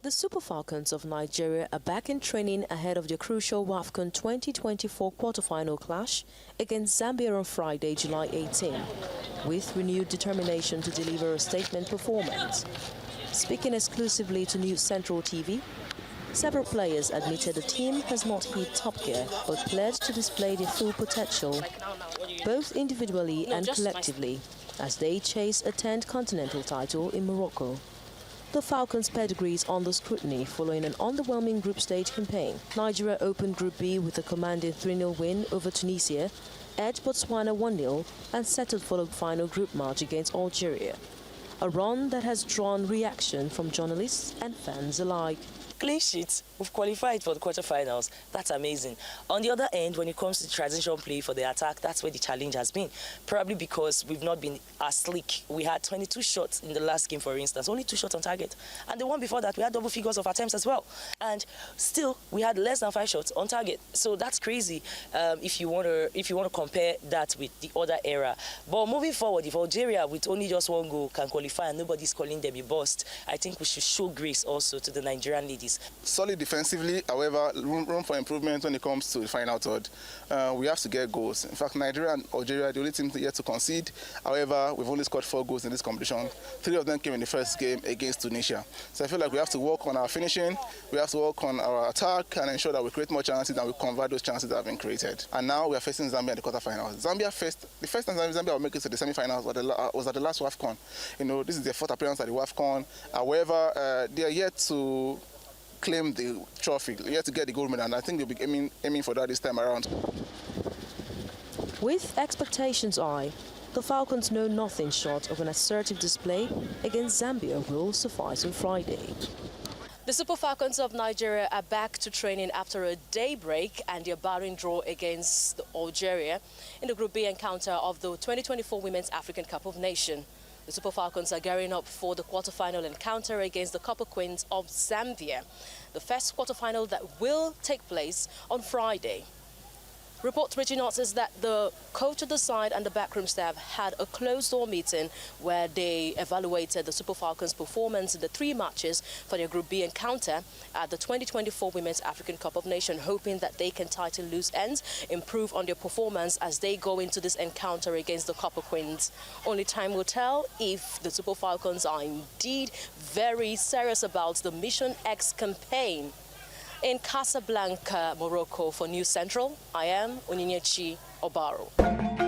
The Super Falcons of Nigeria are back in training ahead of the crucial WAFCON 2024 quarterfinal clash against Zambia on Friday, July 18, with renewed determination to deliver a statement performance. Speaking exclusively to News Central TV, several players admitted the team has not hit top gear but pledged to display their full potential, both individually and collectively, as they chase a 10th continental title in Morocco. The Falcons' pedigree is under scrutiny following an underwhelming group stage campaign. Nigeria opened Group B with a commanding 3-0 win over Tunisia, edged Botswana 1-0 and settled for the final group match against Algeria. A run that has drawn reaction from journalists and fans alike. Clean sheets, we've qualified for the quarterfinals. That's amazing. On the other end, when it comes to transition play for the attack, that's where the challenge has been. Probably because we've not been as slick. We had 22 shots in the last game, for instance, only 2 shots on target. And the one before that, we had double figures of attempts as well. And still, we had less than 5 shots on target. So that's crazy if you want to compare that with the other era. But moving forward, if Algeria with only just 1 goal can qualify and nobody's calling them a bust, I think we should show grace also to the Nigerian ladies. Solid defensively, however, room for improvement when it comes to the final third. We have to get goals. In fact, Nigeria and Algeria are the only team yet to concede. However, we've only scored 4 goals in this competition. 3 of them came in the first game against Tunisia. So I feel like we have to work on our finishing, we have to work on our attack and ensure that we create more chances and we convert those chances that have been created. And now we are facing Zambia in the quarterfinals. The first time Zambia will make it to the semi-finals was at the last WAFCON. You know, this is their 4th appearance at the WAFCON. However, they are yet to claim the trophy, yet to get the gold medal, and I think they'll be aiming for that this time around. With expectations high, the Falcons know nothing short of an assertive display against Zambia will suffice on Friday. The Super Falcons of Nigeria are back to training after a day break and their barring draw against Algeria in the Group B encounter of the 2024 Women's African Cup of Nations. The Super Falcons are gearing up for the quarterfinal encounter against the Copper Queens of Zambia, the first quarterfinal that will take place on Friday. Reports reaching us is that the coach of the side and the backroom staff had a closed-door meeting where they evaluated the Super Falcons' performance in the 3 matches for their Group B encounter at the 2024 Women's African Cup of Nations, hoping that they can tighten loose ends, improve on their performance as they go into this encounter against the Copper Queens. Only time will tell if the Super Falcons are indeed very serious about the Mission X campaign. In Casablanca, Morocco, for News Central, I am Onyinyechi Obaro.